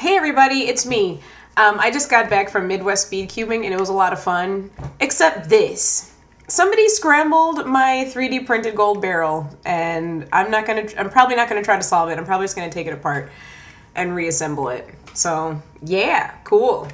Hey everybody, it's me. I just got back from Midwest speed cubing and it was a lot of fun, except this. Somebody scrambled my 3D printed gold barrel and I'm probably not gonna try to solve it. I'm probably just gonna take it apart and reassemble it. So yeah, cool.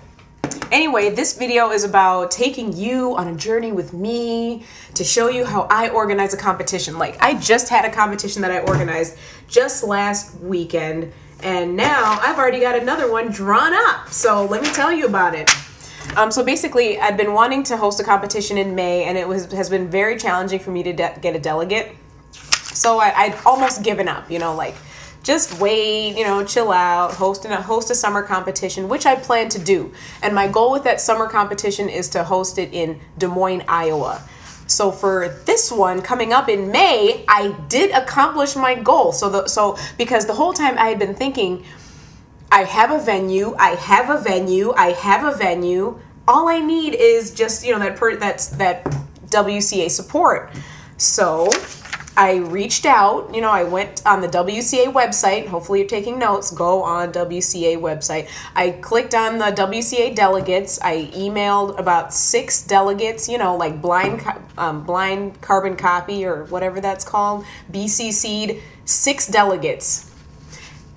Anyway, this video is about taking you on a journey with me to show you how I organize a competition. Like, I just had a competition that I organized just last weekend, and now I've already got another one drawn up. So let me tell you about it. So basically, I've been wanting to host a competition in May, and has been very challenging for me to get a delegate. So I'd almost given up, like, just wait, chill out, host a summer competition, which I plan to do. And my goal with that summer competition is to host it in Des Moines, Iowa. So for this one coming up in May, I did accomplish my goal. So because the whole time I had been thinking, I have a venue. All I need is just, that WCA support. So I reached out, I went on the WCA website. Hopefully you're taking notes. Go on WCA website. I clicked on the WCA delegates. I emailed about 6 delegates, like blind carbon copy or whatever that's called, BCC'd 6 delegates.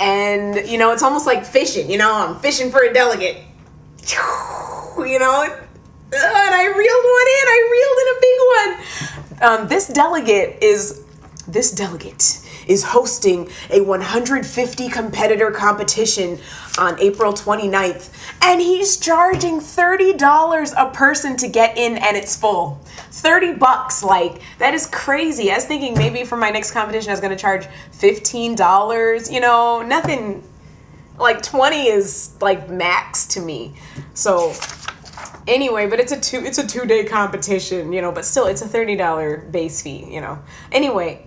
And, it's almost like fishing, I'm fishing for a delegate, and I reeled one in. I reeled in a big one. This delegate is hosting a 150 competitor competition on April 29th, and he's charging $30 a person to get in, and it's full. $30, like, that is crazy. I was thinking maybe for my next competition I was going to charge $15, nothing, like 20 is like max to me. So anyway, but it's a 2-day competition, but still it's a $30 base fee, Anyway,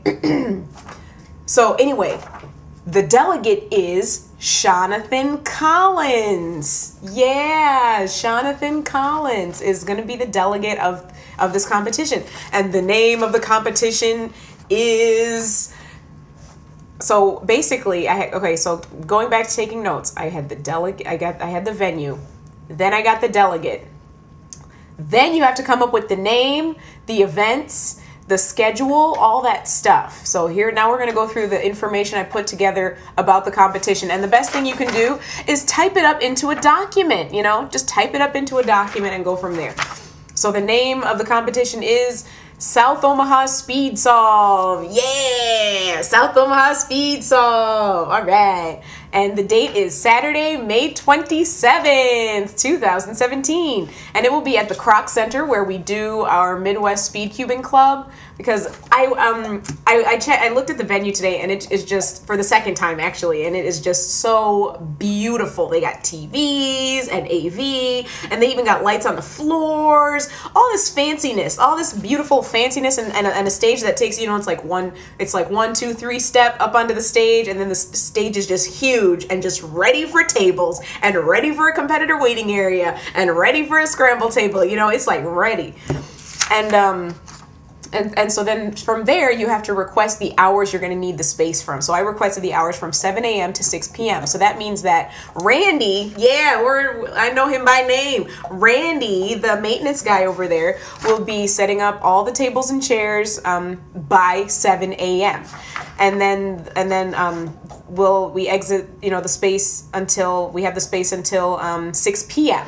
the delegate is Jonathan Collins. Yeah, Jonathan Collins is going to be the delegate of this competition. And the name of the competition is... So basically, so going back to taking notes, I had the delegate, I had the venue, then I got the delegate. Then you have to come up with the name, the events, the schedule, all that stuff. So now we're going to go through the information I put together about the competition. And the best thing you can do is type it up into a document, just type it up into a document and go from there. So the name of the competition is South Omaha Speedsolve. Yeah, South Omaha Speedsolve. All right. And the date is Saturday, May 27th, 2017. And it will be at the Kroc Center where we do our Midwest Speed Cubing Club. Because I looked at the venue today, and it is just, for the second time actually, and it is just so beautiful. They got TVs and AV, and they even got lights on the floors, all this fanciness, all this beautiful fanciness, and a stage that takes, it's like 1, 2, 3 step up onto the stage, and then the stage is just huge and just ready for tables and ready for a competitor waiting area and ready for a scramble table. It's like ready. And so then from there, you have to request the hours you're going to need the space from. So I requested the hours from 7 a.m. to 6 p.m. So that means that Randy, I know him by name, Randy, the maintenance guy over there, will be setting up all the tables and chairs by 7 a.m. And then we exit, the space until 6 p.m.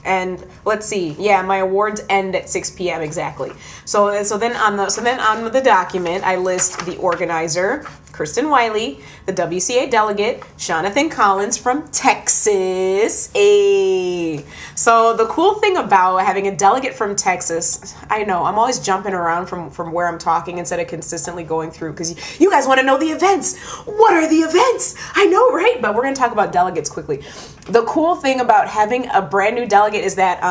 And let's see, my awards end at 6 p.m. exactly. So then on the document, I list the organizer, Kristen Wiley, the WCA delegate, Jonathan Collins from Texas. So the cool thing about having a delegate from Texas, I know, I'm always jumping around from where I'm talking instead of consistently going through, because you guys want to know the events. What are the events? I know, right? But we're going to talk about delegates quickly. The cool thing about having a brand new delegate is that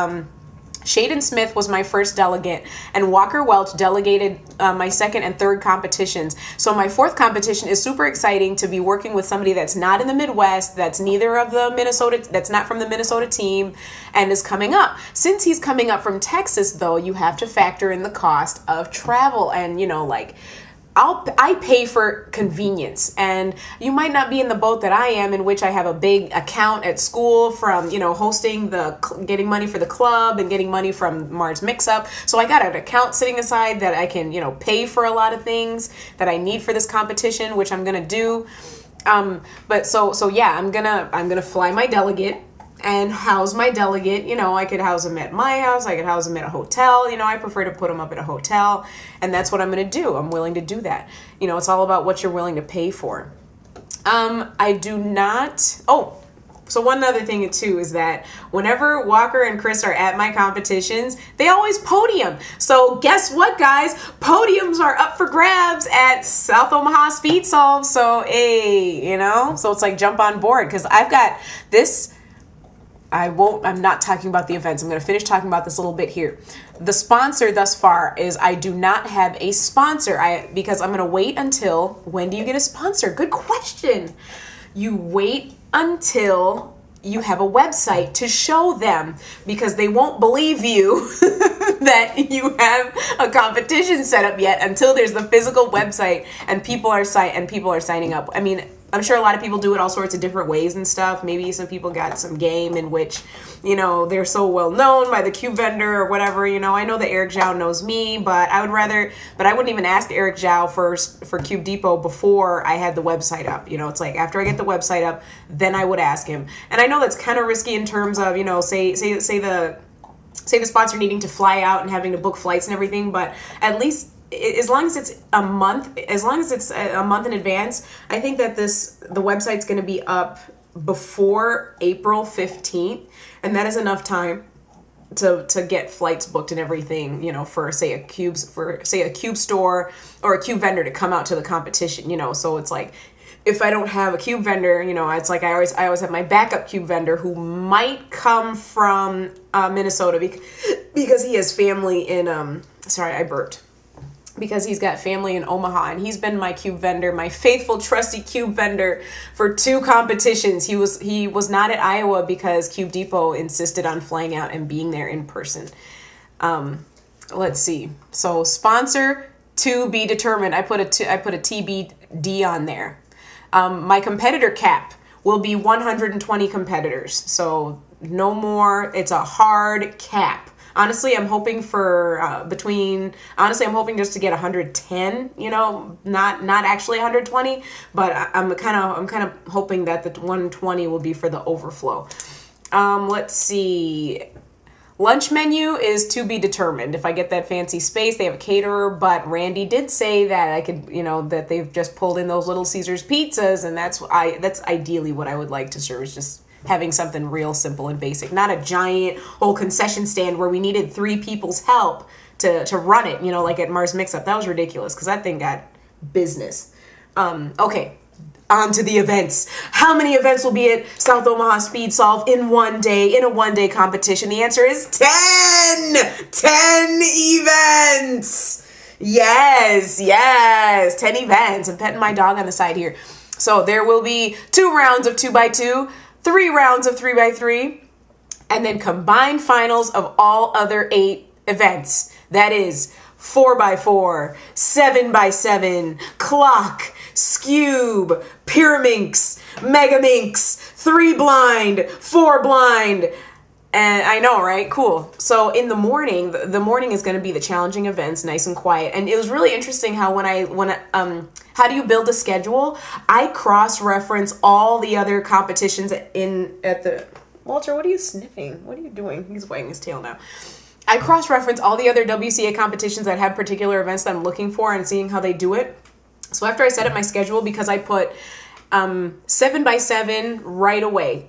Shaden Smith was my first delegate, and Walker Welch delegated my second and third competitions. So my fourth competition is super exciting to be working with somebody that's not in the Midwest, that's not from the Minnesota team, and is coming up. Since he's coming up from Texas, though, you have to factor in the cost of travel, and I pay for convenience, and you might not be in the boat that I am, in which I have a big account at school from, hosting getting money for the club and getting money from Mars Mix Up. So I got an account sitting aside that I can, pay for a lot of things that I need for this competition, which I'm gonna do. But so yeah, I'm gonna fly my delegate and house my delegate. I could house them at my house. I could house them at a hotel. I prefer to put them up at a hotel, and that's what I'm going to do. I'm willing to do that. It's all about what you're willing to pay for. I do not. Oh, so one other thing too is that whenever Walker and Chris are at my competitions, they always podium. So guess what, guys? Podiums are up for grabs at South Omaha Speedsolve. So hey, so it's like jump on board, because I've got this. I'm not talking about the events. I'm going to finish talking about this a little bit here. The sponsor thus far is I do not have a sponsor. Because I'm going to wait until, when do you get a sponsor? Good question. You wait until you have a website to show them, because they won't believe you that you have a competition set up yet until there's the physical website and people are signing up. I mean, I'm sure a lot of people do it all sorts of different ways and stuff. Maybe some people got some game in which, they're so well known by the Skewb vendor or whatever. I know that Eric Zhao knows me, but I wouldn't even ask Eric Zhao for Skewb Depot before I had the website up. It's like after I get the website up, then I would ask him. And I know that's kind of risky in terms of, say the sponsor needing to fly out and having to book flights and everything, but at least as long as it's a month in advance, I think that the website's going to be up before April 15th, and that is enough time to get flights booked and everything, for say a Skewb store or a Skewb vendor to come out to the competition, so it's like, if I don't have a Skewb vendor, it's like I always have my backup Skewb vendor who might come from Minnesota because he has family in sorry, I burped. Because he's got family in Omaha, and he's been my Skewb vendor, my faithful, trusty Skewb vendor for 2 competitions. He was not at Iowa because Skewb Depot insisted on flying out and being there in person. Let's see. So sponsor to be determined. I put a TBD on there. My competitor cap will be 120 competitors. So no more. It's a hard cap. Honestly, I'm hoping for I'm hoping just to get 110, not actually 120, but I'm kind of hoping that the 120 will be for the overflow. Let's see. Lunch menu is to be determined. If I get that fancy space, they have a caterer, but Randy did say that I could, that they've just pulled in those Little Caesars pizzas, and that's ideally what I would like to serve, is just having something real simple and basic, not a giant whole concession stand where we needed 3 people's help to run it, like at Mars Mix Up. That was ridiculous, because that thing got business. Okay, on to the events. How many events will be at South Omaha Speedsolve in a one-day competition? The answer is 10! 10 events! Yes, 10 events. I'm petting my dog on the side here. So there will be 2 rounds of 2x2, 3 rounds of 3x3, and then combined finals of all other 8 events. That is 4x4, 7x7, clock, Skewb, Pyraminx, Megaminx, 3 blind, 4 blind. And I know, right? Cool. So in the morning is going to be the challenging events, nice and quiet. And it was really interesting how how do you build a schedule? I cross-reference all the other competitions at the... Walter, what are you sniffing? What are you doing? He's wagging his tail now. I cross-reference all the other WCA competitions that have particular events that I'm looking for and seeing how they do it. So after I set up my schedule, because I put 7x7 right away,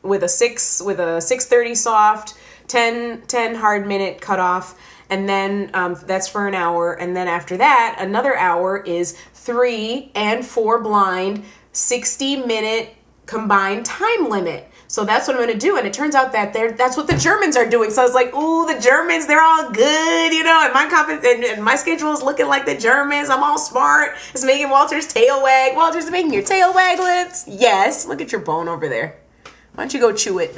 with a 6:30 soft, 10 hard minute cutoff, and then that's for an hour, and then after that another hour is 3 and 4 blind, 60-minute combined time limit. So that's what I'm going to do. And it turns out that that's what the Germans are doing. So I was like, ooh, the Germans, they're all good, and my schedule is looking like the Germans. I'm all smart. It's making Walter's tail wag. Walter's making your tail wag, Lips. Yes. Look at your bone over there. Why don't you go chew it?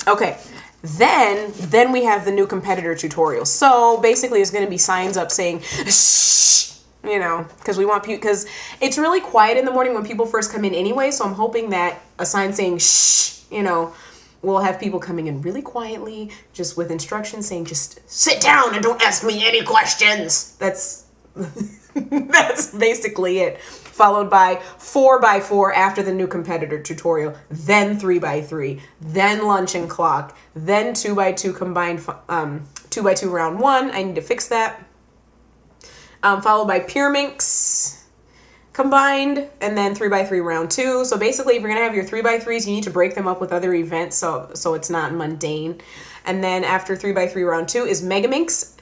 Okay. Then we have the new competitor tutorial. So basically it's going to be signs up saying, shh, You know, because we want people, because it's really quiet in the morning when people first come in anyway. So I'm hoping that a sign saying shh, you know, will have people coming in really quietly, just with instructions saying just sit down and don't ask me any questions. That's that's basically it. Followed by 4x4 after the new competitor tutorial, then 3x3, then lunch and clock, then 2x2 combined, 2x2 round 1. I need to fix that. Followed by Pyraminx combined, and then 3x3 round 2. So basically, if you're gonna have your 3x3s, you need to break them up with other events so it's not mundane. And then after 3x3 round 2 is Megaminx,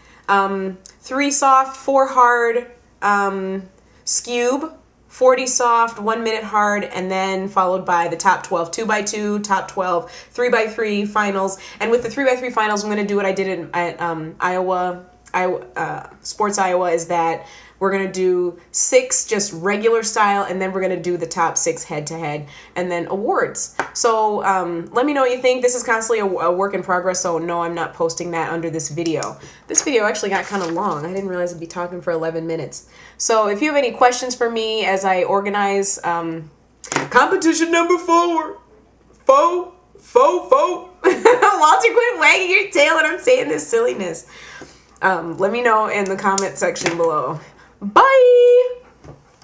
3 soft, 4 hard, Skewb, 40 soft, 1 minute hard, and then followed by the top 12 2x2, top 12 3x3 finals. And with the 3x3 finals, I'm gonna do what I did at Sports Iowa, is that we're going to do 6 just regular style, and then we're going to do the top 6 head-to-head, and then awards. So let me know what you think. This is constantly a work in progress, so no, I'm not posting that under this video. This video actually got kind of long. I didn't realize I'd be talking for 11 minutes. So if you have any questions for me as I organize competition number 4. Why don't you quit wagging your tail when I'm saying this silliness? Let me know in the comment section below. Bye!